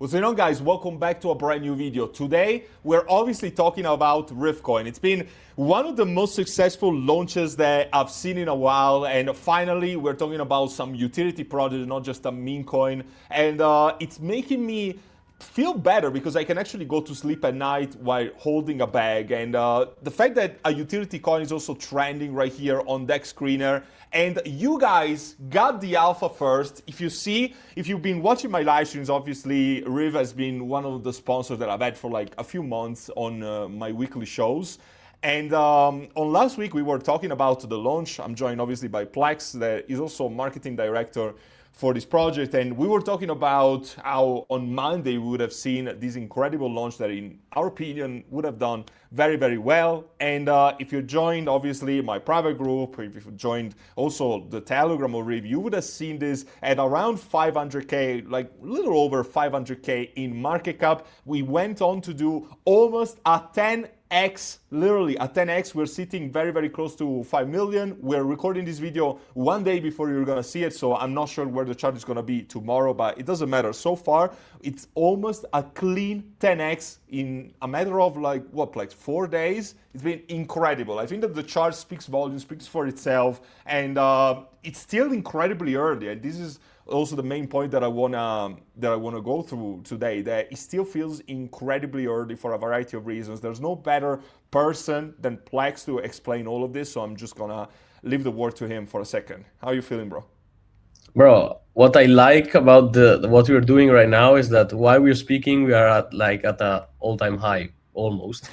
What's going on, guys? Welcome back to a brand new video. Today, we're obviously talking about RiftCoin. It's been one of the most successful launches that I've seen in a while, and finally, we're talking about some utility projects, not just a meme coin, and it's making me feel better because I can actually go to sleep at night while holding a bag. And the fact that a utility coin is also trending right here on Deck Screener, and you guys got the alpha first. If you've been watching my live streams, obviously Riv has been one of the sponsors that I've had for like a few months on my weekly shows. And on last week, we were talking about the launch. I'm joined obviously by Plex, that is also marketing director for this project, and we were talking about how on Monday we would have seen this incredible launch that in our opinion would have done very, very well. And if you joined obviously my private group, if you joined also the Telegram or Riv, you would have seen this at around 500k, like a little over 500k in market cap. We went on to do almost a 10x, literally a 10x. We're sitting very, very close to 5 million. We're recording this video one day before you're gonna see it, so I'm not sure where the chart is gonna be tomorrow, but it doesn't matter. So far, it's almost a clean 10x in a matter of like, what, Plex, 4 days? It's been incredible. I think that the chart speaks volume, speaks for itself, and it's still incredibly early, and this is also the main point that I wanna go through today, that it still feels incredibly early for a variety of reasons. There's no better person than Plex to explain all of this, so I'm just gonna leave the word to him for a second. How are you feeling, bro? Bro, what I like about what we're doing right now is that while we're speaking, we are at an all-time high almost.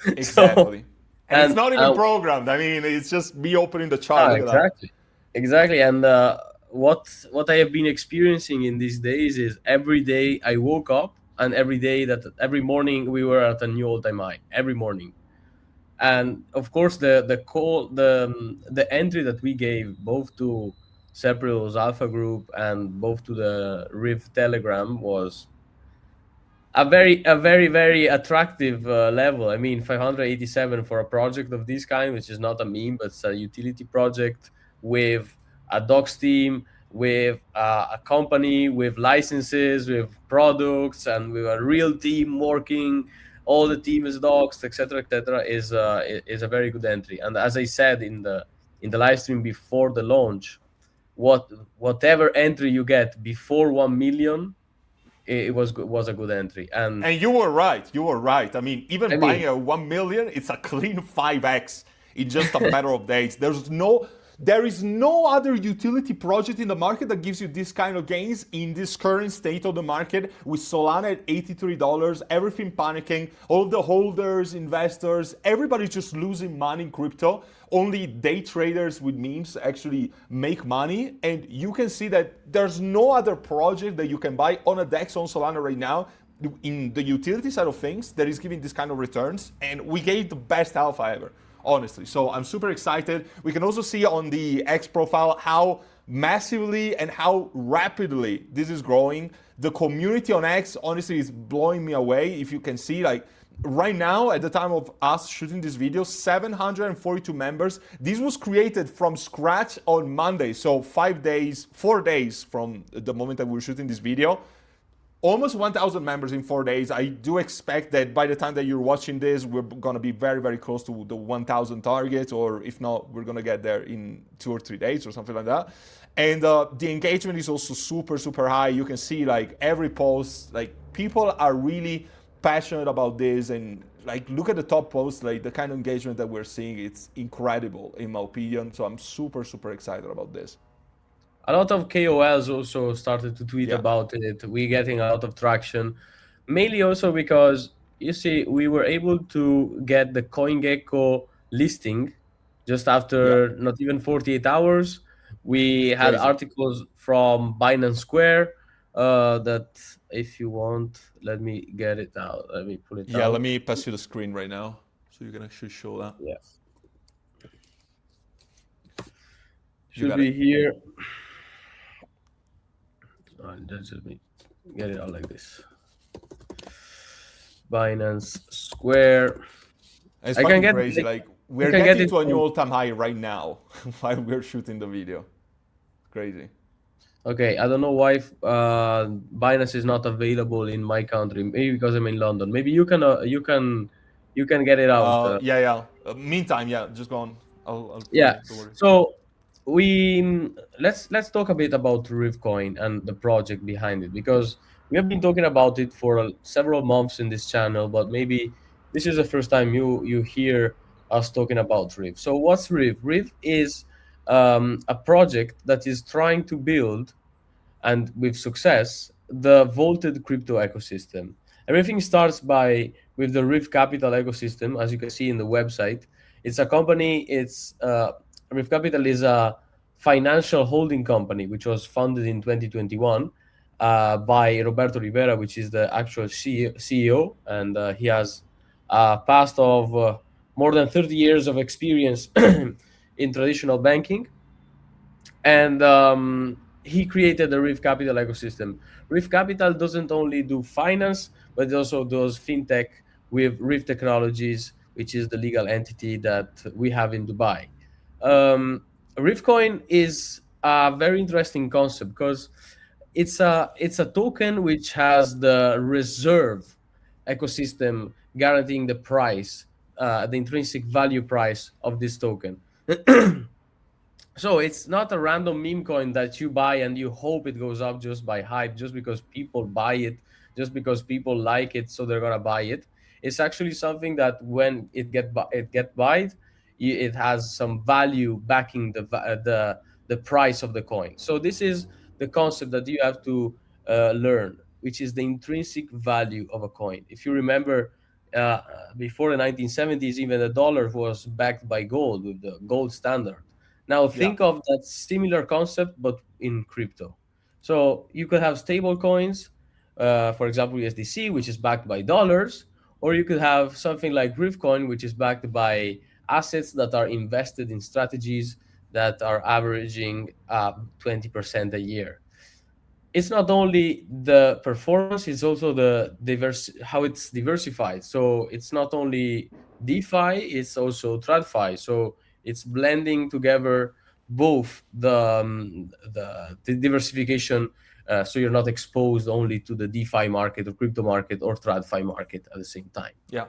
Exactly. And it's not even programmed. I mean, it's just me opening the chart. Look at that. Exactly. And what I have been experiencing in these days is every day I woke up, and every morning we were at a new all-time high every morning. And of course, the entry that we gave both to Cepryl's Alpha Group and both to the Riv Telegram was a very, very attractive level. I mean, 587 for a project of this kind, which is not a meme, but it's a utility project with a docs team, with a company, with licenses, with products, and with a real team working. All the team is docs, etc., is a very good entry. And as I said in the live stream before the launch, whatever entry you get before 1 million, it was a good entry. And you were right. You were right. I mean, buying a 1 million, it's a clean 5x in just a matter of days. There is no other utility project in the market that gives you this kind of gains in this current state of the market, with Solana at $83, everything panicking, all the holders, investors, everybody's just losing money in crypto. Only day traders with memes actually make money. And you can see that there's no other project that you can buy on a DEX on Solana right now in the utility side of things that is giving this kind of returns. And we gave the best alpha ever, honestly. So I'm super excited. We can also see on the X profile how massively and how rapidly this is growing. The community on X, honestly, is blowing me away. If you can see, like right now, at the time of us shooting this video, 742 members. This was created from scratch on Monday. So 4 days from the moment that we were shooting this video. Almost 1,000 members in 4 days. I do expect that by the time that you're watching this, we're gonna be very, very close to the 1,000 target, or if not, we're gonna get there in 2 or 3 days or something like that. And the engagement is also super, super high. You can see like every post, like people are really passionate about this, and like look at the top posts, like the kind of engagement that we're seeing, it's incredible in my opinion. So I'm super, super excited about this. A lot of KOLs also started to tweet about it. We're getting a lot of traction, mainly also because, you see, we were able to get the CoinGecko listing just after not even 48 hours. We had articles from Binance Square that, if you want, let me get it out. Let me pull it out. Yeah, let me pass you the screen right now so you can actually show that. Yeah. Should be here. Just let me get it out like this. Binance Square. It's fucking crazy. Like we're getting to a new all-time high right now while we're shooting the video. Crazy. Okay, I don't know why Binance is not available in my country. Maybe because I'm in London. Maybe you can get it out. Yeah. Meantime, yeah, just go on. I'll find Yeah. it. Don't worry. So let's talk a bit about RiftCoin and the project behind it, because we have been talking about it for several months in this channel, but maybe this is the first time you hear us talking about Rift. So what's Rift? Rift is a project that is trying to build, and with success, the vaulted crypto ecosystem. Everything starts with the Rift Capital ecosystem, as you can see in the website. It's a company. Rift Capital is a financial holding company which was founded in 2021 by Roberto Rivera, which is the actual CEO, and he has a past of more than 30 years of experience in traditional banking, and he created the Rift Capital ecosystem. Rift Capital doesn't only do finance, but it also does fintech with Rift Technologies, which is the legal entity that we have in Dubai. RiftCoin is a very interesting concept because it's a token which has the reserve ecosystem guaranteeing the price, the intrinsic value price of this token. So it's not a random meme coin that you buy and you hope it goes up just by hype, just because people buy it, just because people like it, so they're gonna buy it. It's actually something that when it get bought, it has some value backing the price of the coin. So this is the concept that you have to learn, which is the intrinsic value of a coin. If you remember, uh, before the 1970s, even the dollar was backed by gold with the gold standard. Now Yeah. think of that similar concept, but in crypto. So you could have stable coins, for example, USDC, which is backed by dollars, or you could have something like RiftCoin, which is backed by assets that are invested in strategies that are averaging 20% a year. It's not only the performance, it's also the how it's diversified. So it's not only DeFi, it's also TradFi. So it's blending together both the diversification, so you're not exposed only to the DeFi market or crypto market or TradFi market at the same time. Yeah.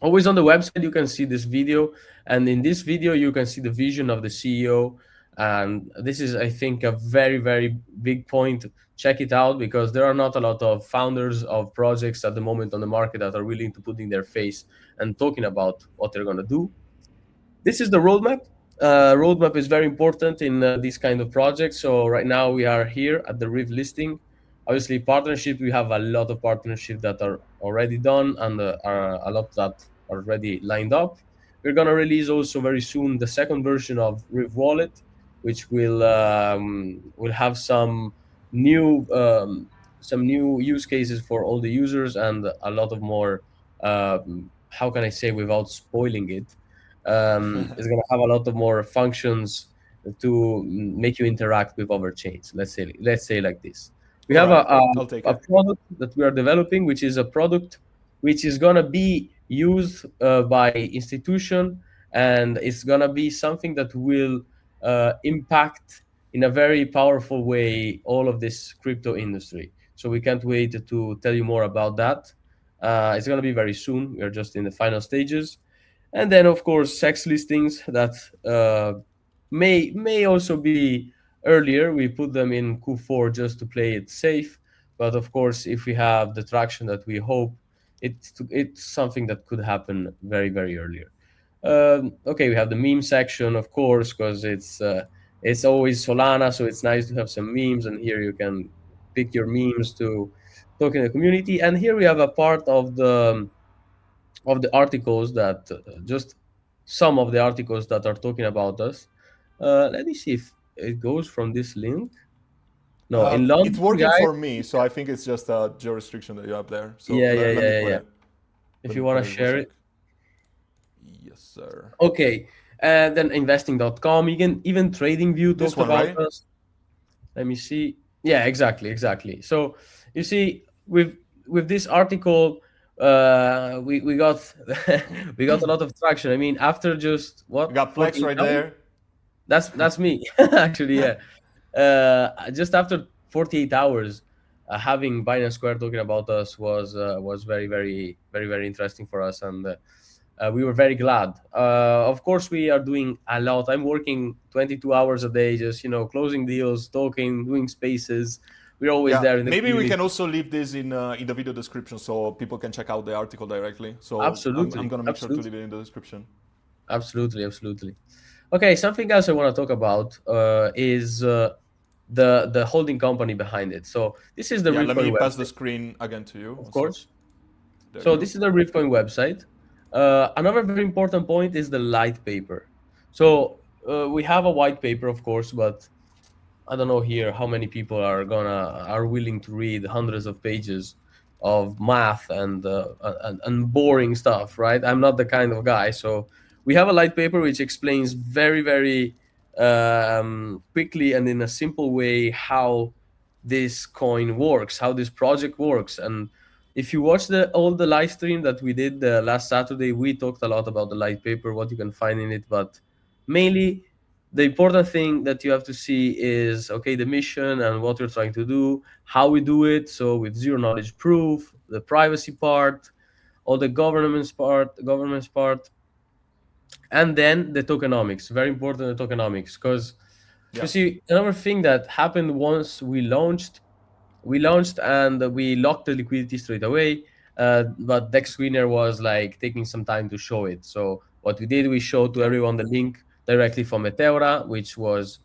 Always on the website you can see this video, and in this video you can see the vision of the CEO, and this is, I think, a very big point. Check it out, because there are not a lot of founders of projects at the moment on the market that are willing to put in their face and talking about what they're going to do. This is the roadmap. Roadmap is very important in these kind of projects. So right now we are here at the Rift listing. Obviously, partnership, we have a lot of partnerships that are already done, and are a lot that are already lined up. We're gonna release also very soon the second version of Rift Wallet, which will have some new use cases for all the users, and a lot of more. How can I say without spoiling it? It's going to have a lot of more functions to make you interact with other chains. Let's say like this. We All have right. I'll take a it. product that we are developing, which is a product which is going to be used by institution, and it's going to be something that will impact in a very powerful way all of this crypto industry. So we can't wait to tell you more about that. It's going to be very soon. We are just in the final stages. And then, of course, sex listings that may also be earlier. We put them in Q4 just to play it safe. But of course, if we have the traction that we hope, it's something that could happen very earlier. Okay, we have the meme section, of course, because it's always Solana, so it's nice to have some memes. And here you can pick your memes to talk in the community. And here we have a part of the articles that just some of the articles that are talking about us. Let me see if it goes from this link. No, in It's London, working guys. for me, so I think it's just a jurisdiction that you have there. So Yeah, yeah, let me yeah, yeah, put yeah. it. If Let you me want put to it one share sec. it. Yes, sir. Okay. And then investing.com, even TradingView This talked one, about right? us. Let me see. Yeah, exactly. So you see, with this article, we got we got a lot of traction. I mean, after just You what got Flex 48 right hours. there. That's me actually. Yeah. just after 48 hours, having Binance Square talking about us was very, very, very, very interesting for us, and we were very glad. Of course, we are doing a lot. I'm working 22 hours a day, just closing deals, talking, doing spaces. We're always there in the Maybe we community. can also leave this in the video description so people can check out the article directly. So Absolutely, I'm gonna make sure to leave it in the description. absolutely, absolutely. Okay, something else I want to talk about is the holding company behind it. So this is the Yeah, let me RiftCoin pass the website, screen again to you. of One sec. course. There you So go. this is the RiftCoin website. Another very important point is the light paper. So we have a white paper, of course, but I don't know here how many people are willing to read hundreds of pages of math and boring stuff, right? I'm not the kind of guy. So we have a light paper which explains very, very quickly and in a simple way how this coin works, how this project works. And if you watch all the live stream that we did last Saturday, we talked a lot about the light paper, what you can find in it, but mainly the important thing that you have to see is, okay, the mission and what we're trying to do, how we do it. So with zero knowledge proof, the privacy part, all the governance part, and then the tokenomics. Very important, the tokenomics, because Yeah. you see another thing that happened once we launched and we locked the liquidity straight away. But Dex Screener was like taking some time to show it. So what we did, we showed to everyone the link directly from 𝗙𝗘𝗪, which was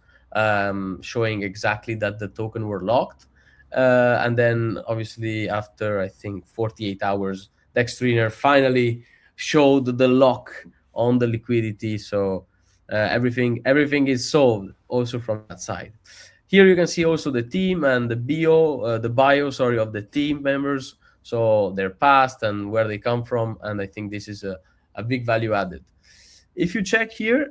showing exactly that the token were locked. And then obviously after I think 48 hours, Dex Screener finally showed the lock on the liquidity. So everything is solved also from that side. Here you can see also the team and the bio, of the team members, so their past and where they come from, and I think this is a big value added. If you check here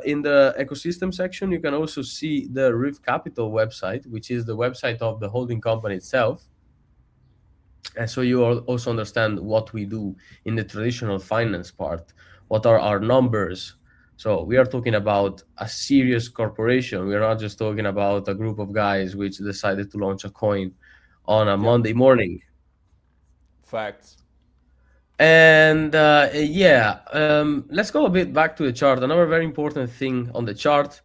in the ecosystem section, you can also see the Rift Capital website, which is the website of the holding company itself. And so you also understand what we do in the traditional finance part, what are our numbers. So we are talking about a serious corporation. We are not just talking about a group of guys which decided to launch a coin on a Monday morning. Facts. And let's go a bit back to the chart. Another very important thing on the chart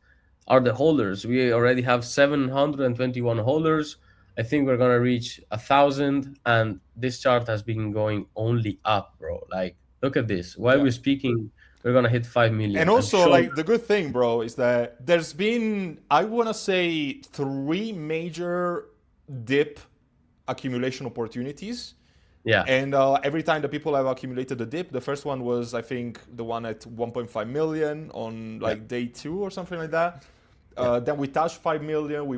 are the holders. We already have 721 holders. I think we're gonna reach 1,000, and this chart has been going only up, bro. Like, look at this. While we're speaking, we're gonna hit 5 million. And also, like, the good thing, bro, is that there's been, I want to say, 3 major dip accumulation opportunities. Yeah. And every time the people have accumulated the dip, the first one was, I think, the one at 1.5 million on like day 2 or something like that. Then we touched 5 million. We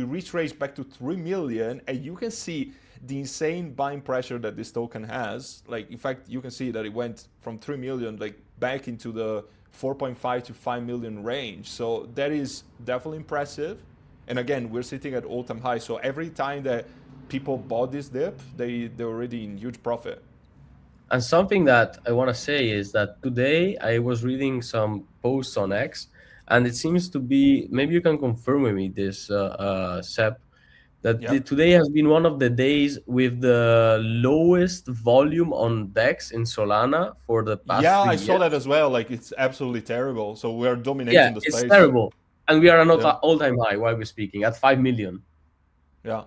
retraced back to 3 million, and you can see the insane buying pressure that this token has. Like, in fact, you can see that it went from 3 million like back into the 4.5 to 5 million range. So that is definitely impressive. And again, we're sitting at all-time high. So every time that people bought this dip, they're already in huge profit. And something that I want to say is that today I was reading some posts on X, and it seems to be, maybe you can confirm with me this, Sep, that today has been one of the days with the lowest volume on DEX in Solana for the past 3 years. I saw that as well. Like, it's absolutely terrible. So we're dominating the space. It's terrible. And we are at all-time high while we're speaking, at 5 million. Yeah.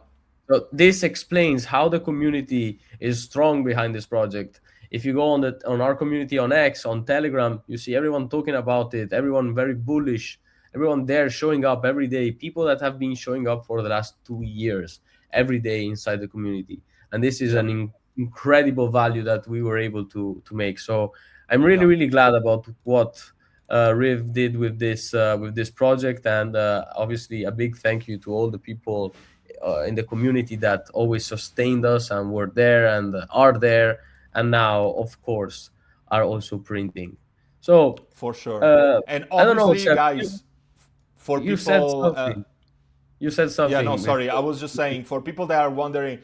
So this explains how the community is strong behind this project. If you go on our community on X, on Telegram, you see everyone talking about it, everyone very bullish, everyone there showing up every day, people that have been showing up for the last 2 years, every day inside the community. And this is an incredible value that we were able to make. So I'm really, really glad about what Riv did with this project. And obviously a big thank you to all the people in the community that always sustained us and were there and are there, and now of course are also printing. So for sure. And obviously, guys, for you people, you said something. Yeah, no, sorry. I was just saying, for people that are wondering,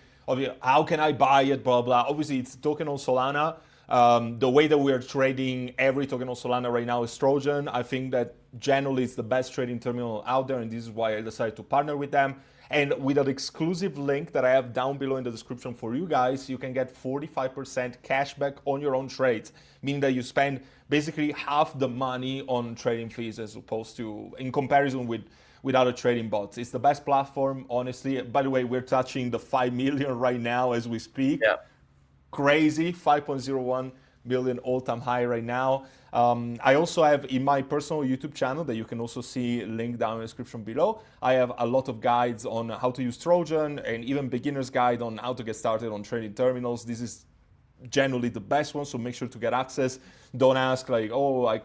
how can I buy it, blah blah. Obviously, it's token on Solana. The way that we're trading every token on Solana right now is Trojan. I think that generally it's the best trading terminal out there, and this is why I decided to partner with them. And with an exclusive link that I have down below in the description for you guys, you can get 45% cashback on your own trades, meaning that you spend basically half the money on trading fees as opposed to, in comparison with other trading bots. It's the best platform, honestly. By the way, we're touching the 5 million right now as we speak. Yeah. Crazy, 5.01 million all-time high right now. I also have in my personal YouTube channel that you can also see link down in the description below. I have a lot of guides on how to use Trojan and even beginner's guide on how to get started on trading terminals. This is generally the best one, so make sure to get access. Don't ask like, oh,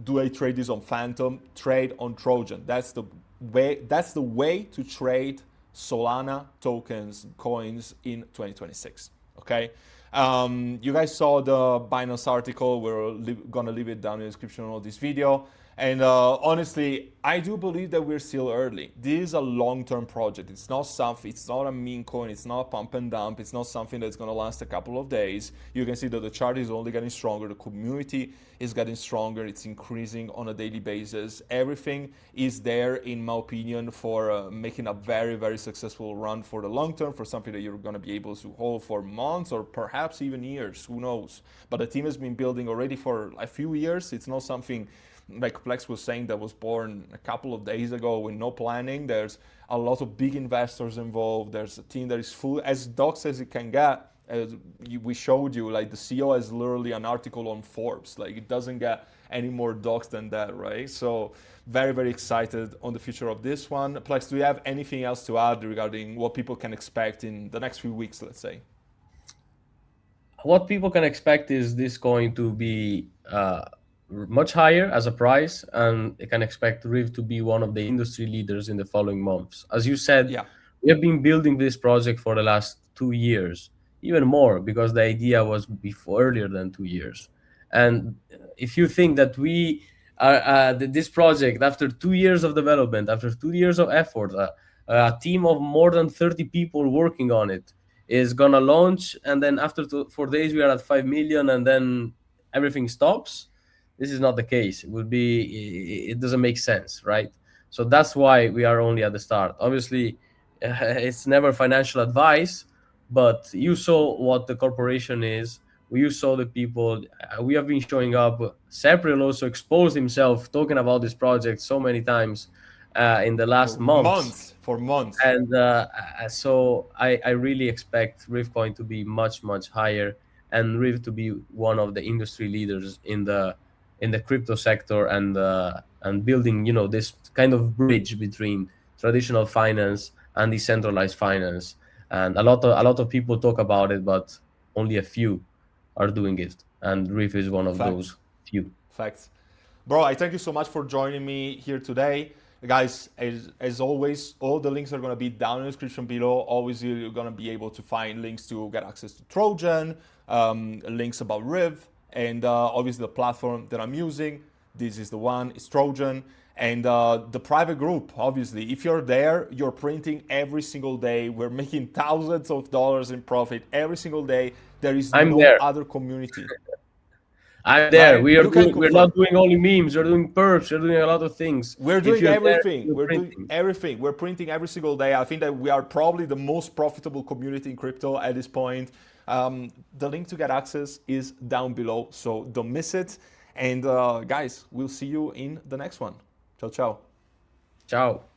do I trade this on Phantom? Trade on Trojan. That's the way to trade Solana tokens, coins in 2026. Okay. You guys saw the Binance article. We're gonna leave it down in the description of this video. And honestly, I do believe that we're still early. This is a long-term project. It's not something, it's not a meme coin, it's not a pump and dump, it's not something that's gonna last a couple of days. You can see that the chart is only getting stronger, the community is getting stronger, it's increasing on a daily basis. Everything is there, in my opinion, for making a very, very successful run for the long term, for something that you're gonna be able to hold for months or perhaps even years, who knows. But the team has been building already for a few years. It's not something like Plex was saying that was born a couple of days ago with no planning. There's a lot of big investors involved. There's a team that is full, as docs as it can get. As we showed you, like the CEO has literally an article on Forbes. Like it doesn't get any more docs than that, right? So very, very excited on the future of this one. Plex, do you have anything else to add regarding what people can expect in the next few weeks, let's say? What people can expect is this going to be much higher as a price, and they can expect Rift to be one of the industry leaders in the following months. As you said, Yeah. we have been building this project for the last 2 years, even more, because the idea was earlier than 2 years. And if you think that we are this project, after 2 years of development, after 2 years of effort, a team of more than 30 people working on it is gonna launch, and then after 4 days we are at 5 million, and then everything stops. This is not the case. It doesn't make sense, right? So that's why we are only at the start. Obviously, it's never financial advice, but you saw what the corporation is. You saw the people. We have been showing up. Cepryl also exposed himself talking about this project so many times in the last months. For months. And so I really expect RiftCoin to be much, much higher, and Rift to be one of the industry leaders in the crypto sector, and building, this kind of bridge between traditional finance and decentralized finance. And a lot of people talk about it, but only a few are doing it, and Rift is one of those few. Facts. Bro, I thank you so much for joining me here today. Guys, as always, all the links are going to be down in the description below. Always, you're going to be able to find links to get access to Trojan, links about Riv, and obviously the platform that I'm using. This is the one, it's Trojan. And the private group, obviously, if you're there, you're printing every single day. We're making thousands of dollars in profit every single day. There is no other community. I'm there. Right? We're not doing only memes. We're doing perps. We're doing a lot of things. We're doing everything. We're doing everything. We're printing every single day. I think that we are probably the most profitable community in crypto at this point. The link to get access is down below, so don't miss it. And guys, we'll see you in the next one. Ciao, ciao. Ciao.